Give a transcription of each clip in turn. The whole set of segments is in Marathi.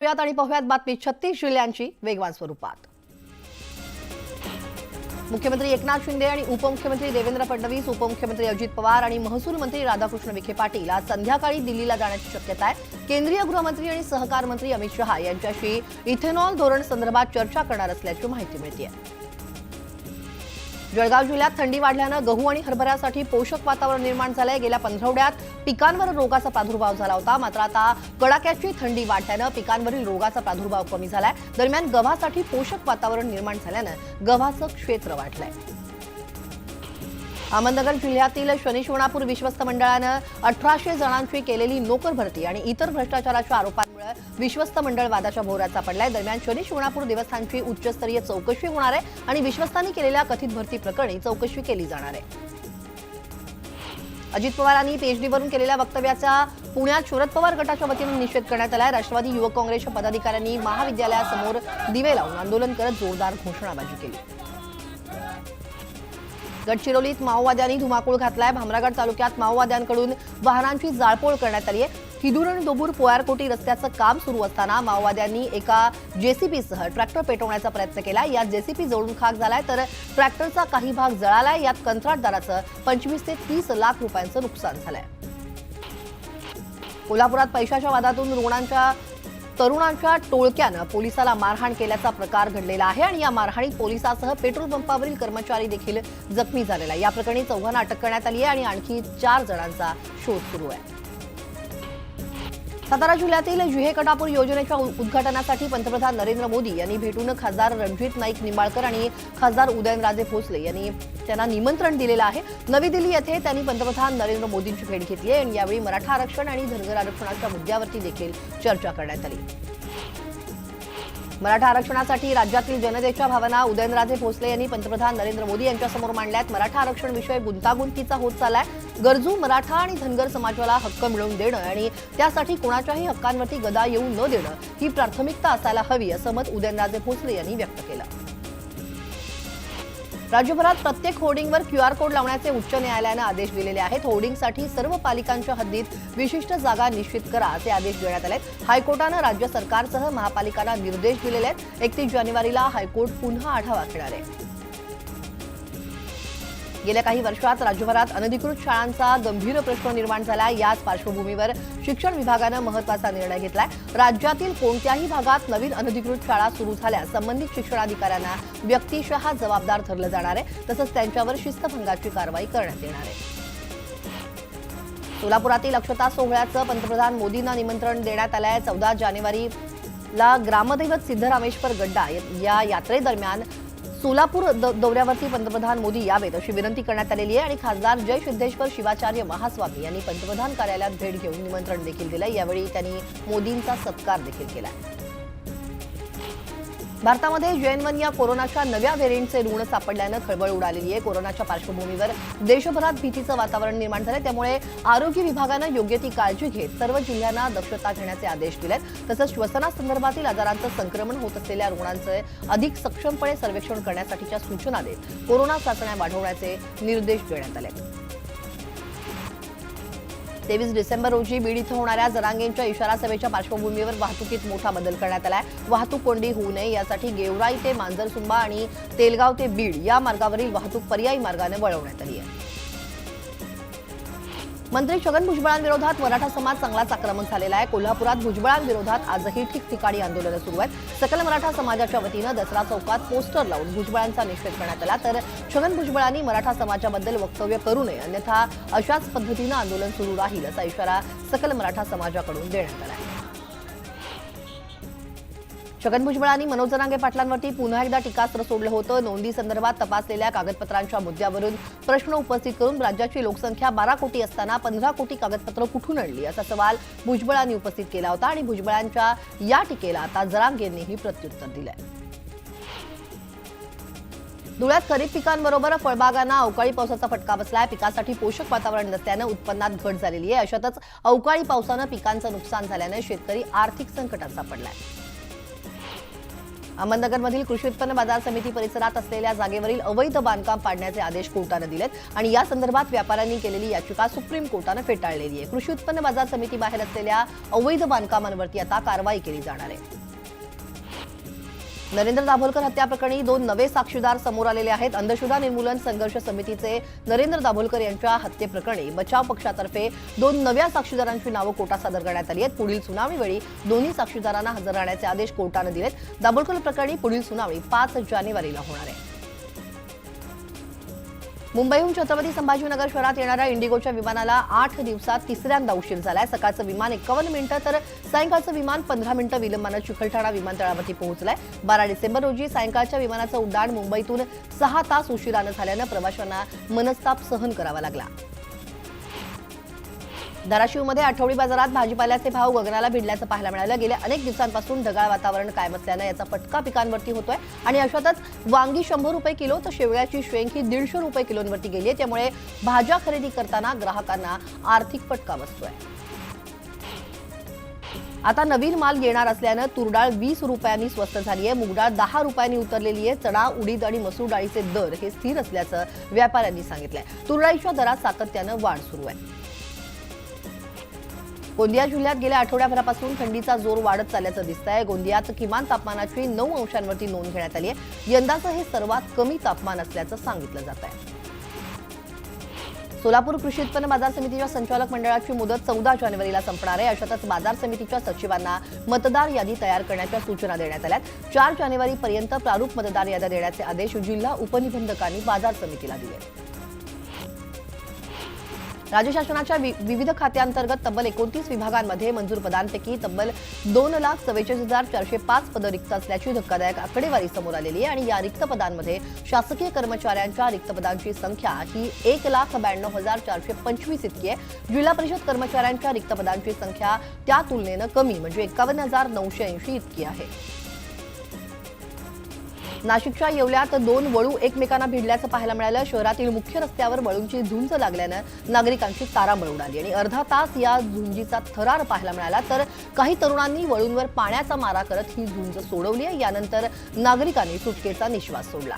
आणि पाहुयात बातमी 36 जिल्ह्यांची वेगवान स्वरूपात। मुख्यमंत्री एकनाथ शिंदे आणि उपमुख्यमंत्री देवेंद्र फडणवीस, उपमुख्यमंत्री अजित पवार आणि महसूल मंत्री राधाकृष्ण विखे पाटील आज संध्याकाळी दिल्लीला जाण्याची शक्यता आहे। केंद्रीय गृहमंत्री आणि सहकार मंत्री अमित शहा यांच्याशी इथेनॉल धोरण संदर्भात चर्चा करणार असल्याची माहिती मिळते आहे। जळगाव जिल्ह्यात थंडी वाढल्यानं गहू आणि हरभऱ्यासाठी पोषक वातावरण निर्माण झालंय। गेल्या 15 आठवड्यात पिकांवर रोगाचा प्रादुर्भाव झाला होता, मात्र आता कडाक्याची थंडी वाढल्यानं पिकांवरील रोगाचा प्रादुर्भाव कमी झालाय। दरम्यान गव्हासाठी पोषक वातावरण निर्माण झाल्यानं गव्हाचं क्षेत्र वाढलंय। अहमदनगर जिल्ह्यातील शनी शिंगणापूर विश्वस्त मंडळानं 1800 जणांची केलेली नोकर भरती आणि इतर भ्रष्टाचाराच्या आरोपांमुळे विश्वस्त मंडळ वादाच्या भोवऱ्याचा पडलाय। दरम्यान शनी शिंगणापूर देवस्थानची उच्चस्तरीय चौकशी होणार आहे आणि विश्वस्तांनी केलेल्या कथित भरती प्रकरणी चौकशी केली जाणार आहे। अजित पवारांनी पीएचडीवरून केलेल्या वक्तव्याचा पुण्यात शरद पवार गटाच्या वतीने निषेध करण्यात आलाय। राष्ट्रवादी युवक काँग्रेसच्या पदाधिकाऱ्यांनी महाविद्यालयासमोर दिवे लावून आंदोलन करत जोरदार घोषणाबाजी केली। गडचिरोलीत माओवाद्यांनी धुमाकूळ घातलाय। भामरागड तालुक्यात माओवाद्यांकडून वाहनांची जाळपोळ करण्यात आली आहे। हिदूर आणि दोबूर पोयारकोटी रस्त्याचं काम सुरू असताना माओवाद्यांनी एका जेसीबीसह ट्रॅक्टर पेटवण्याचा प्रयत्न केला। यात जेसीबी जळून खाक झालाय तर ट्रॅक्टरचा काही भाग जळालाय। यात कंत्राटदाराचं 25 ते 30 लाख रुपयांचं नुकसान झालंय। कोल्हापुरात पैशाच्या वादातून तरुणांच्या टोळक्यानं पोलिसाला मारहाण केल्याचा प्रकार घडलेला आहे आणि या मारहाणीत पोलिसासह पेट्रोल पंपावरील कर्मचारी देखील जखमी झालेला आहे। या प्रकरणी चौघांना अटक करण्यात आली आहे आणि आणखी 4 जणांचा शोध सुरू आहे। सातारा जिल्ह्यातील जुहे कटापूर योजनेच्या उद्घाटनासाठी पंतप्रधान नरेंद्र मोदी यांनी भेटून खासदार रणजित नाईक निंबाळकर आणि खासदार उदयनराजे भोसले यांनी त्यांना निमंत्रण दिलेलं आहे। नवी दिल्ली येथे त्यांनी पंतप्रधान नरेंद्र मोदींची भेट घेतली आहे आणि यावेळी मराठा आरक्षण आणि धनगर आरक्षणाच्या मुद्द्यावरती देखील चर्चा करण्यात आली। मराठा आरक्षणासाठी राज्यातील जनतेच्या भावना उदयनराजे भोसले यांनी पंतप्रधान नरेंद्र मोदी यांच्यासमोर मांडल्यात। मराठा आरक्षण विषय गुंतागुंतीचा होत चाललाय। गरजू मराठा आणि धनगर समाजाला हक्क मिळवून देणं आणि त्यासाठी कोणाच्याही हक्कांवरती गदा येऊ न देणं ही प्राथमिकता असायला हवी असं मत उदयनराजे भोसले यांनी व्यक्त केलं। राज्यभरात प्रत्येक होर्डिंगवर क्यूआर कोड लावण्याचे उच्च न्यायालयानं आदेश दिलेले आहेत। होर्डिंगसाठी सर्व पालिकांच्या हद्दीत विशिष्ट जागा निश्चित करा असे आदेश देण्यात आले आहेत। हायकोर्टानं राज्य सरकारसह महापालिकांना निर्देश दिलेले आहेत। 31 जानेवारीला हायकोर्ट पुन्हा आढावा घेणार आहे। गेल्या काही वर्षात राज्यभरात अनधिकृत शाळांचा गंभीर प्रश्न निर्माण झाला। याच पार्श्वभूमीवर शिक्षण विभागानं महत्त्वाचा निर्णय घेतलाय। राज्यातील कोणत्याही भागात नवीन अनधिकृत शाळा सुरू झाल्यास संबंधित शिक्षणाधिकाऱ्यांना व्यक्तिशः जबाबदार धरलं जाणार आहे। तसंच त्यांच्यावर शिस्तभंगाची कारवाई करण्यात येणार आहे। सोलापुरातील अक्षता सोहळ्याचं पंतप्रधान मोदींना निमंत्रण देण्यात आलं आहे। 14 जानेवारीला ग्रामदैवत सिद्धरामेश्वर गड्डा या यात्रेदरम्यान सोलापूर दौऱ्यावरती पंतप्रधान मोदी यावेत अशी विनंती करण्यात आलेली आहे आणि खासदार जय सिद्धेश्वर शिवाचार्य महास्वामी यांनी पंतप्रधान कार्यालयात भेट घेऊन निमंत्रण देखील दिलं। यावेळी त्यांनी मोदींचा सत्कार देखील केला। भारतामध्ये JN1 या कोरोनाच्या नव्या व्हेरियंटचे रुग्ण सापडल्यानं खळबळ उडालेली आहे। कोरोनाच्या पार्श्वभूमीवर देशभरात भीतीचं वातावरण निर्माण झालंय। त्यामुळे आरोग्य विभागानं योग्य ती काळजी घेत सर्व जिल्ह्यांना दक्षता घेण्याचे आदेश दिलेत। तसंच श्वसनासंदर्भातील आजारांचं संक्रमण होत असलेल्या रुग्णांचे अधिक सक्षमपणे सर्वेक्षण करण्यासाठीच्या सूचना देत कोरोना चाचण्या वाढवण्याचे निर्देश देण्यात आले। 23 डिसेंबर रोजी बीड इथं होणाऱ्या जरांगेंच्या इशारा सभेच्या पार्श्वभूमीवर वाहतुकीत मोठा बदल करण्यात आलाय। वाहतूक कोंडी होऊ नये यासाठी गेवराई ते मांजरसुंबा आणि तेलगाव ते बीड या मार्गावरील वाहतूक पर्यायी मार्गाने वळवण्यात आली आहे। मंत्री छगन भुजबळांविरोधात मराठा समाज चांगलाच आक्रमक झालेला आहे। कोल्हापुरात भुजबळांविरोधात आजही ठिकठिकाणी आंदोलनं सुरू आहेत। सकल मराठा समाजाच्या वतीनं दसरा चौकात पोस्टर लावून भुजबळांचा निषेध करण्यात आला, तर छगन भुजबळांनी मराठा समाजाबद्दल वक्तव्य करू नये, अन्यथा अशाच पद्धतीनं आंदोलन सुरू राहील असा इशारा सकल मराठा समाजाकडून देण्यात आला आहे। छगन भुजबळांनी मनोज जरांगे पाटलांवरती पुन्हा एकदा टीकास्त्र सोडलं होतं। नोंदी संदर्भात तपासलेल्या कागदपत्रांच्या मुद्द्यावरून प्रश्न उपस्थित करून राज्याची लोकसंख्या 12 कोटी असताना 15 कोटी कागदपत्र कुठून आणली असा सवाल भुजबळांनी उपस्थित केला होता आणि भुजबळांच्या या टीकेला आता जरांगेंनीही प्रत्युत्तर दिलंय। धुळ्यात खरीप पिकांबरोबर फळबागांना अवकाळी पावसाचा फटका बसलाय। पिकासाठी पोषक वातावरण नसल्यानं उत्पन्नात घट झालेली आहे। अशातच अवकाळी पावसानं पिकांचं नुकसान झाल्यानं शेतकरी आर्थिक संकटात सापडलाय। अहमदनगरमधील कृषी उत्पन्न बाजार समिती परिसरात असलेल्या जागेवरील अवैध बांधकाम पाडण्याचे आदेश कोर्टाने दिलेत आणि या संदर्भात व्यापाऱ्यांनी केलेली याचिका सुप्रीम कोर्टाने फेटाळलेली आहे। कृषी उत्पन्न बाजार समिती बाहेर असलेल्या अवैध बांधकामांवरती आता कारवाई केली जाणार आहे। नरेंद्र दाभोलकर हत्या प्रकरणी 2 नवे साक्षीदार समोर आलेले आहेत। अंधश्रद्धा निर्मूलन संघर्ष समितीचे नरेंद्र दाभोलकर यांच्या हत्येप्रकरणी बचाव पक्षातर्फे 2 नव्या साक्षीदारांची नावं कोर्टात सादर करण्यात आली आहेत। पुढील सुनावणीवेळी दोन्ही साक्षीदारांना हजर राहण्याचे आदेश कोर्टाने दिलेत। दाभोलकर प्रकरणी पुढील सुनावणी 5 जानेवारीला होणार आहे। मुंबईहून छत्रपती संभाजीनगर शहरात येणाऱ्या इंडिगोच्या विमानाला 8 दिवसात तिसऱ्यांदा उशीर झालाय। सकाळचं विमान 51 मिनिटं तर सायंकाळचं विमान 15 मिनिटं विलंबानं चिखलठाणा विमानतळावरती पोहोचलंय। 12 डिसेंबर रोजी सायंकाळच्या विमानाचं उड्डाण मुंबईतून 6 तास उशिरानं झाल्यानं प्रवाशांना मनस्ताप सहन करावा लागला। धाराशिवमध्ये आठवडी बाजारात भाजीपाल्याचे भाव गगनाला भिडल्याचं पाहायला मिळालं। गेल्या अनेक दिवसांपासून ढगाळ वातावरण कायम असल्यानं याचा फटका पिकांवरती होतोय आणि अशातच वांगी 100 रुपये किलो तर शेवळ्याची शेंग ही 150 रुपये किलोवरती गेली आहे। त्यामुळे भाज्या खरेदी करताना ग्राहकांना आर्थिक फटका बसतोय। आता नवीन माल येणार असल्यानं तुरडाळ 20 रुपयांनी स्वस्त झाली आहे। मुगडाळ 10 रुपयांनी उतरलेली आहे। चणा, उडीद आणि मसूर डाळीचे दर हे स्थिर असल्याचं व्यापाऱ्यांनी सांगितलंय। तुरडाळीच्या दरात सातत्यानं वाढ सुरू आहे। गोंदिया जिल्ह्यात गेल्या आठवड्याभरापासून थंडीचा जोर वाढत चालल्याचं दिसतंय। गोंदियात किमान तापमानाची 9 अंशांवरती नोंद घेण्यात आली आहे। यंदाचं हे सर्वात कमी तापमान असल्याचं सांगितलं जात आहे। सोलापूर कृषी उत्पन्न बाजार समितीच्या संचालक मंडळाची मुदत 14 जानेवारीला संपणार आहे। अशातच बाजार समितीच्या सचिवांना मतदार यादी तयार करण्याच्या सूचना देण्यात आल्यात। 4 जानेवारीपर्यंत प्रारूप मतदार याद्या देण्याचे आदेश जिल्हा उपनिबंधकांनी बाजार समितीला दिले। राज्य शासनाच्या विविध खात्यांतर्गत तब्बल 29 विभागांमध्ये मंजूर पदांपैकी तब्बल 2,44,405 पदं रिक्त असल्याची धक्कादायक आकडेवारी समोर आलेली आहे आणि या रिक्त पदांमध्ये शासकीय कर्मचाऱ्यांच्या रिक्त पदांची संख्या ही 1,92,425 इतकी आहे। जिल्हा परिषद कर्मचाऱ्यांच्या रिक्त पदांची संख्या त्या तुलनेनं कमी म्हणजे 51,980 इतकी आहे। नाशिकच्या येवल्यात 2 वळू एकमेकांना भिडल्याचं पाहायला मिळालं। शहरातील मुख्य रस्त्यावर वळूंची झुंज लागल्यानं नागरिकांची तारांबळ उडाली आणि अर्धा तास या झुंजीचा थरार पाहायला मिळाला। तर काही तरुणांनी वळूंवर पाण्याचा मारा करत ही झुंज सोडवली आहे। यानंतर नागरिकांनी सुटकेचा निश्वास सोडला।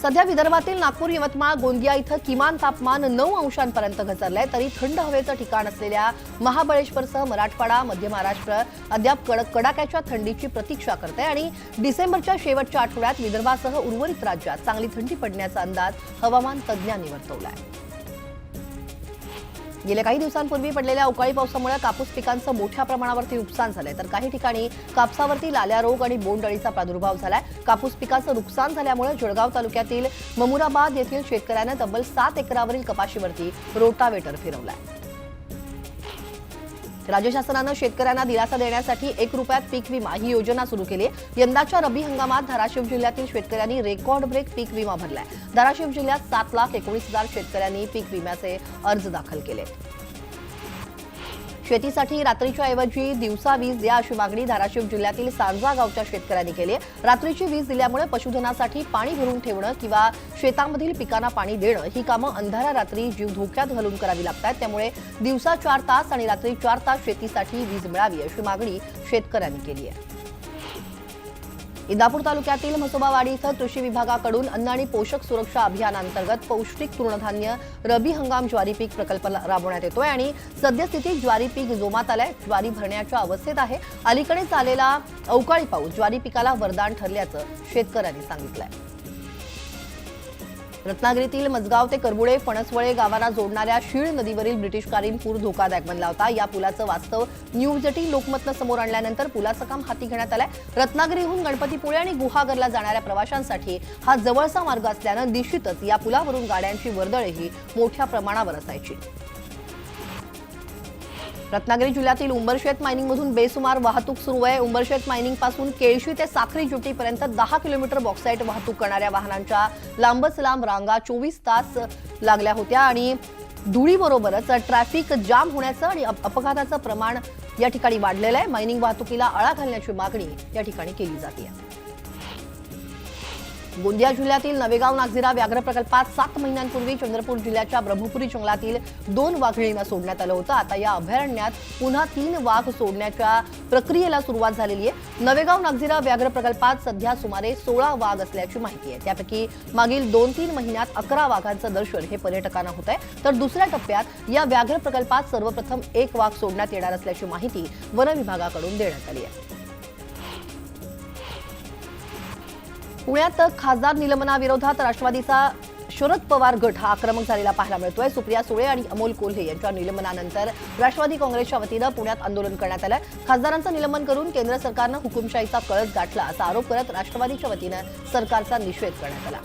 सध्या विदर्भातील नागपूर, यवतमाळ, गोंदिया इथं किमान तापमान 9 अंशांपर्यंत घसरलंय। तरी थंड हवेचं ठिकाण असलेल्या महाबळेश्वरसह मराठवाडा, मध्य महाराष्ट्र अद्याप कडाक्याच्या थंडीची प्रतीक्षा करते आणि डिसेंबरच्या शेवटच्या आठवड्यात विदर्भासह उर्वरित राज्यात चांगली थंडी पडण्याचा अंदाज हवामान तज्ज्ञांनी वर्तवलाय। गेल्या काही दिवसांपूर्वी पडलेल्या अवकाळी पावसामुळे कापूस पिकांचं मोठ्या प्रमाणावरती नुकसान झालंय। तर काही ठिकाणी कापसावरती लाल्या रोग आणि बोंडअळीचा प्रादुर्भाव झालाय। कापूस पिकाचं नुकसान झाल्यामुळे जळगाव तालुक्यातील ममुराबाद येथील शेतकऱ्यानं तब्बल 7 एकरावरील कपाशीवरती रोटावेटर फिरवलाय। राज्य शासनानं शेतकऱ्यांना दिलासा देण्यासाठी 1 रुपयात पीक विमा ही योजना सुरू केली आहे। यंदाच्या रब्बी हंगामात धाराशिव जिल्ह्यातील शेतकऱ्यांनी रेकॉर्ड ब्रेक पीक विमा भरलाय। धाराशिव जिल्ह्यात 7,19,000 शेतकऱ्यांनी पीक विम्याचे अर्ज दाखल केले। शेतीसाठी रात्रीच्या ऐवजी दिवसा वीज द्या अशी मागणी धाराशिव जिल्ह्यातील सांजा गावच्या शेतकऱ्यांनी केली आहे। रात्रीची वीज दिल्यामुळे पशुधनासाठी पाणी भरून ठेवणं किंवा शेतामधील पिकांना पाणी देणं ही कामं अंधाऱ्या रात्री जीव धोक्यात घालून करावी लागतात। त्यामुळे दिवसा 4 तास आणि रात्री 4 तास शेतीसाठी वीज मिळावी अशी मागणी शेतकऱ्यांनी केली आहे। इंदापूर तालुक्यातील म्हसोबावाडी इथं कृषी विभागाकडून अन्न आणि पोषक सुरक्षा अभियानांतर्गत पौष्टिक तृणधान्य रबी हंगाम ज्वारी पीक प्रकल्प राबवण्यात येतोय आणि सद्यस्थितीत ज्वारी पीक जोमात आलंय। ज्वारी भरण्याच्या अवस्थेत आहे। अलीकडेच आलेला अवकाळी पाऊस ज्वारी पिकाला वरदान ठरल्याचं शेतकऱ्यांनी सांगितलंय। रत्नागिरीतील मजगाव ते करबुडे फणसवळे गावांना जोडणाऱ्या शीळ नदीवरील ब्रिटिशकालीन पूर धोकादायक बनला होता। या पुलाचं वास्तव न्यूज 18 लोकमतनं समोर आणल्यानंतर पुलाचं काम हाती घेण्यात आलंय। रत्नागिरीहून गणपतीपुळे आणि गुहागरला जाणाऱ्या प्रवाशांसाठी हा जवळचा मार्ग असल्यानं निश्चितच या पुलावरून गाड्यांची वर्दळही मोठ्या प्रमाणावर असायची। रत्नागिरी जिल्ह्यातील उंबरशेत मायनिंगमधून बेसुमार वाहतूक सुरू आहे। उंबरशेत मायनिंग पासून केळशी ते साखरी जुटीपर्यंत 10 किलोमीटर बॉक्साईट वाहतूक करणाऱ्या वाहनांच्या लांबच लांब रांगा 24 तास लागल्या होत्या आणि धुळीबरोबरच ट्रॅफिक जाम होण्याचं आणि अपघाताचं प्रमाण या ठिकाणी वाढलेलं आहे। मायनिंग वाहतुकीला आळा घालण्याची मागणी या ठिकाणी केली जाते। गोंदिया जिल्ह्यातील नवेगाव नागझिरा व्याघ्र प्रकल्पात 7 महिन्यांपूर्वी चंद्रपूर जिल्ह्याच्या ब्रह्मपुरी जंगलातील 2 वाघिणींना सोडण्यात आलं होतं. आता या अभयारण्यात पुन्हा 3 वाघ सोडण्याच्या प्रक्रियेला सुरुवात झालेली आहे. नवेगाव नागझिरा व्याघ्र प्रकल्पात सध्या सुमारे 16 वाघ असल्याची माहिती आहे. त्यापैकी मागील 2-3 महिन्यात 11 वाघांचं दर्शन हे पर्यटकांना होत आहे. तर दुसऱ्या टप्प्यात या व्याघ्र प्रकल्पात सर्वप्रथम 1 वाघ सोडण्यात येणार असल्याची माहिती वन विभागाकडून देण्यात आली आहे. पुण्यात खासदार निलंबनाविरोधात राष्ट्रवादीचा शरद पवार गट हा आक्रमक झालेला पाहायला मिळतोय. सुप्रिया सुळे आणि अमोल कोल्हे यांच्या निलंबनानंतर राष्ट्रवादी काँग्रेसच्या वतीनं पुण्यात आंदोलन करण्यात आलं. खासदारांचं निलंबन करून केंद्र सरकारनं हुकुमशाहीचा कळस गाठला असा आरोप करत राष्ट्रवादीच्या वतीनं सरकारचा निषेध करण्यात आला.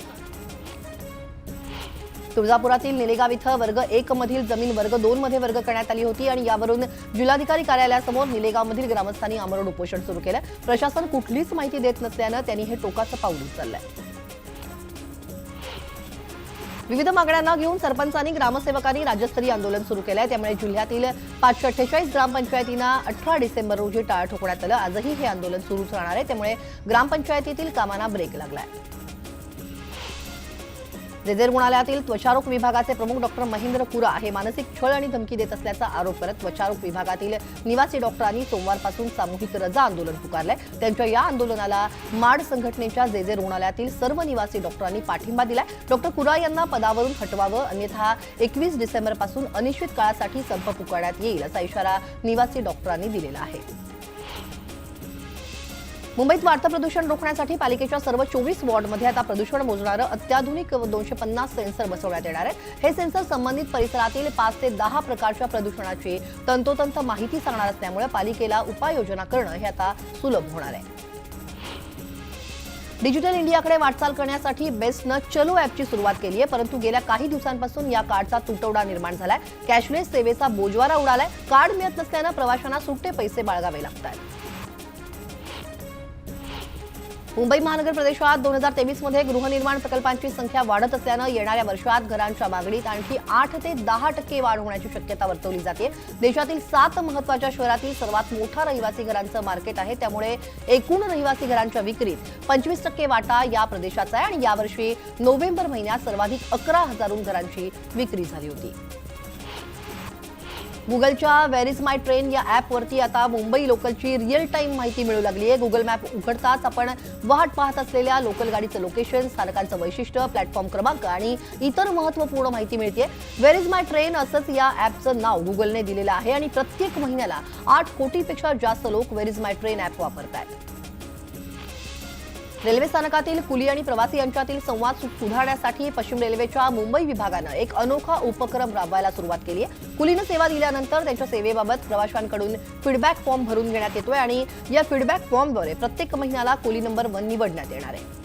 तुळजापुरातील निलेगाव इथं वर्ग 1 मधील जमीन वर्ग 2 मध्ये वर्ग करण्यात आली होती आणि यावरून जिल्हाधिकारी कार्यालयासमोर निलेगावमधील ग्रामस्थांनी आमरण उपोषण सुरू केलं. प्रशासन कुठलीच माहिती देत नसल्यानं त्यांनी हे टोकाचं पाऊल उचललंय. विविध मागण्यांना घेऊन सरपंचांनी ग्रामसेवकांनी राज्यस्तरीय आंदोलन सुरू केलंय. त्यामुळे जिल्ह्यातील 548 ग्रामपंचायतींना 18 डिसेंबर रोजी टाळ ठोकण्यात आलं. आजही हे आंदोलन सुरूच राहणार आहे. त्यामुळे ग्रामपंचायतीतील कामांना ब्रेक लागलाय. जेजे रुग्णालयातील त्वचारोग विभागाचे प्रमुख डॉक्टर महेंद्र कुरा हे मानसिक छळ आणि धमकी देत असल्याचा आरोप करत त्वचारोग विभागातील निवासी डॉक्टरांनी सोमवारपासून सामूहिक रजा आंदोलन पुकारलंय. त्यांच्या या आंदोलनाला माड संघटनेच्या जेजे रुग्णालयातील सर्व निवासी डॉक्टरांनी पाठिंबा दिलाय. डॉक्टर कुरा यांना पदावरून हटवावं, अन्यथा 21 डिसेंबरपासून अनिश्चित काळासाठी संप पुकारण्यात येईल असा इशारा निवासी डॉक्टरांनी दिलेला आहे. मुंबईत वाढतं प्रदूषण रोखण्यासाठी पालिकेच्या सर्व 24 वॉर्डमध्ये आता प्रदूषण मोजणारं अत्याधुनिक 250 सेन्सर बसवण्यात येणार आहेत. हे सेन्सर संबंधित परिसरातील 5 ते 10 प्रकारच्या प्रदूषणाची तंतोतंत माहिती सांगणार असल्यामुळे पालिकेला उपाययोजना करणं हे आता सुलभ होणार आहे. डिजिटल इंडियाकडे वाटचाल करण्यासाठी बेस्टनं चलो ॲपची सुरुवात केली आहे. परंतु गेल्या काही दिवसांपासून या कार्डचा तुटवडा निर्माण झालाय. कॅशलेस सेवेचा बोजवारा उडालाय. कार्ड मिळत नसल्यानं प्रवाशांना सुट्टे पैसे बाळगावे लागतात. मुंबई महानगर प्रदेशात 2023 मध्ये गृहनिर्माण प्रकल्पांची संख्या वाढत असल्यानं येणाऱ्या वर्षात घरांच्या मागणीत आणखी 8 ते 10% वाढ होण्याची शक्यता वर्तवली जाते. देशातील 7 महत्त्वाच्या शहरातील सर्वात मोठा रहिवासी घरांचं मार्केट आहे. त्यामुळे एकूण रहिवासी घरांच्या विक्रीत 25% वाटा या प्रदेशाचा आहे आणि यावर्षी नोव्हेंबर महिन्यात सर्वाधिक 11,000 घरांची विक्री झाली होती. गुगलच्या वेअर इज माय ट्रेन या ॲपवरती आता मुंबई लोकलची रिअल टाईम माहिती मिळू लागली आहे. गुगल मॅप उघडताच आपण वाट पाहत असलेल्या लोकल गाडीचं लोकेशन, स्थानकांचं वैशिष्ट्य, प्लॅटफॉर्म क्रमांक आणि इतर महत्त्वपूर्ण माहिती मिळते. वेअर इज माय ट्रेन असंच या ॲपचं नाव गुगलने दिलेलं आहे आणि प्रत्येक महिन्याला 8 कोटीपेक्षा जास्त लोक where is my train app वापरतात. रेल्वे स्थानकातील कुली आणि प्रवासी यांच्यातील संवाद सुधारण्यासाठी पश्चिम रेल्वेच्या मुंबई विभागानं एक अनोखा उपक्रम राबवायला सुरुवात केली आहे. कुलीनं सेवा दिल्यानंतर त्यांच्या सेवेबाबत प्रवाशांकडून फीडबॅक फॉर्म भरून घेण्यात येतोय आणि या फीडबॅक फॉर्मद्वारे प्रत्येक महिन्याला कुली नंबर 1 निवडण्यात येणार आहे.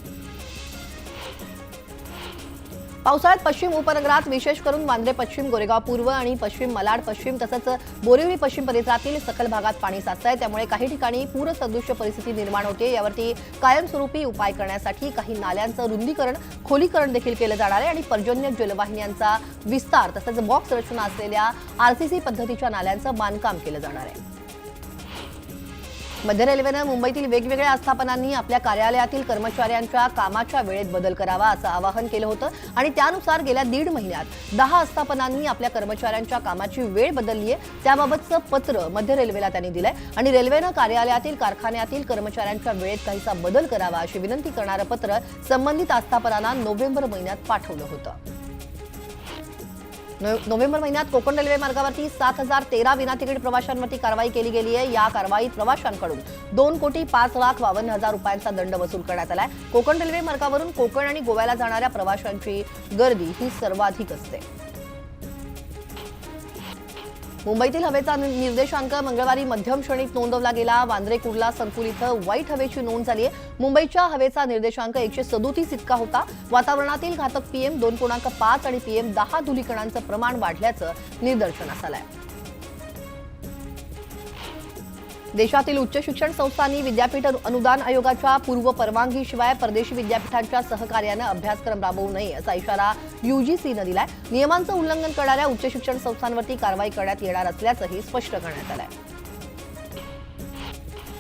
पावसाळ्यात पश्चिम उपनगरात विशेष करून वांद्रे पश्चिम, गोरेगाव पूर्व आणि पश्चिम, मलाड पश्चिम तसंच बोरिवली पश्चिम परिसरातील सखल भागात पाणी साचत आहे. त्यामुळे काही ठिकाणी पूरसदृश्य परिस्थिती निर्माण होते. यावरती कायमस्वरूपी उपाय करण्यासाठी काही नाल्यांचं रुंदीकरण, खोलीकरण देखील केलं जाणार आहे आणि पर्जन्य जलवाहिन्यांचा विस्तार तसंच बॉक्स रचना असलेल्या आरसीसी पद्धतीच्या नाल्यांचं बांधकाम केलं जाणार आहे. मध्य रेल्वेनं मुंबईतील वेगवेगळ्या आस्थापनांनी आपल्या कार्यालयातील कर्मचाऱ्यांच्या कामाच्या वेळेत बदल करावा असं आवाहन केलं होतं आणि त्यानुसार गेल्या 1.5 महिन्यात 10 आस्थापनांनी आपल्या कर्मचाऱ्यांच्या कामाची वेळ बदलली आहे. त्याबाबतचं पत्र मध्य रेल्वेला त्यांनी दिलंय आणि रेल्वेनं कार्यालयातील, कारखान्यातील कर्मचाऱ्यांच्या वेळेत काहीसा बदल करावा अशी विनंती करणारं पत्र संबंधित आस्थापनांना नोव्हेंबर महिन्यात पाठवलं होतं. नोव्हेंबर महिन्यात कोकण रेल्वे मार्गावरती 7,013 विनातिकीट प्रवाशांवरती कारवाई केली गेली आहे. या कारवाईत प्रवाशांकडून 2,05,52,000 रुपयांचा दंड वसूल करण्यात आलाय. कोकण रेल्वे मार्गावरून कोकण आणि गोव्याला जाणाऱ्या प्रवाशांची गर्दी ही सर्वाधिक असते. मुंबईतील हवेचा निर्देशांक मंगळवारी मध्यम श्रेणीत नोंदवला गेला. वांद्रे कुर्ला संकुल इथं वाईट हवेची नोंद झाली आहे. मुंबईच्या हवेचा निर्देशांक 137 इतका होता. वातावरणातील घातक PM 2.5 आणि PM 10 धुलीकणांचं प्रमाण वाढल्याचं निदर्शनास आलंय. देशातील उच्च शिक्षण संस्थांनी विद्यापीठ अनुदान आयोगाच्या पूर्व परवानगीशिवाय परदेशी विद्यापीठांच्या सहकार्यानं अभ्यासक्रम राबवू नये असा इशारा UGCनं दिलाय. नियमांचं उल्लंघन करणाऱ्या उच्च शिक्षण संस्थांवरती कारवाई करण्यात येणार असल्याचंही स्पष्ट करण्यात आलंय.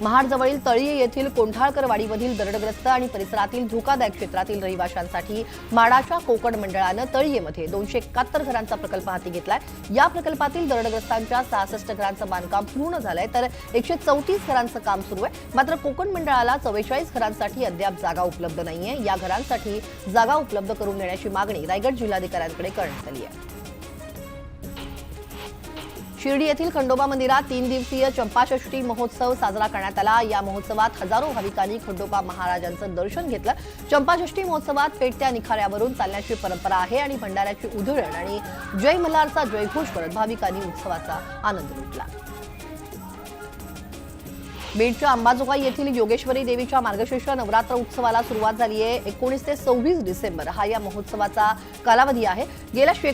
महाडजवळील तळीये येथील कोंढाळकर वाडीमधील दरडग्रस्त आणि परिसरातील धोकादायक क्षेत्रातील रहिवाशांसाठी माडाच्या कोकण मंडळानं तळीयेमध्ये 271 घरांचा प्रकल्प हाती घेतलाय। या प्रकल्पातील दरडग्रस्तांच्या 66 घरांचं बांधकाम पूर्ण झालंय तर 134 घरांचं काम सुरू आहे। मात्र कोकण मंडळाला 44 घरांसाठी अद्याप जागा उपलब्ध नाहीये। या घरांसाठी जागा उपलब्ध करून देण्याची मागणी रायगड जिल्हाधिकाऱ्यांकडे करण्यात आली आहे। शिर्डी येथील खंडोबा मंदिरात 3 दिवसीय चंपाषष्ठी महोत्सव साजरा करण्यात आला। या महोत्सवात हजारो भाविकांनी खंडोबा महाराजांचं दर्शन घेतलं। चंपाषष्ठी महोत्सवात पेटत्या निखाऱ्यावरून चालण्याची परंपरा आहे आणि भंडाऱ्याची उधळण आणि जय मल्हारचा जयघोष करत भाविकांनी उत्सवाचा आनंद लुटला। बीडच्या अंबाजोगाई येथील योगेश्वरी देवीच्या मार्गशीर्ष नवरात्र उत्सवाला सुरुवात झाली आहे। 19 ते 26 डिसेंबर हा या महोत्सवाचा कालावधी आहे। गेल्या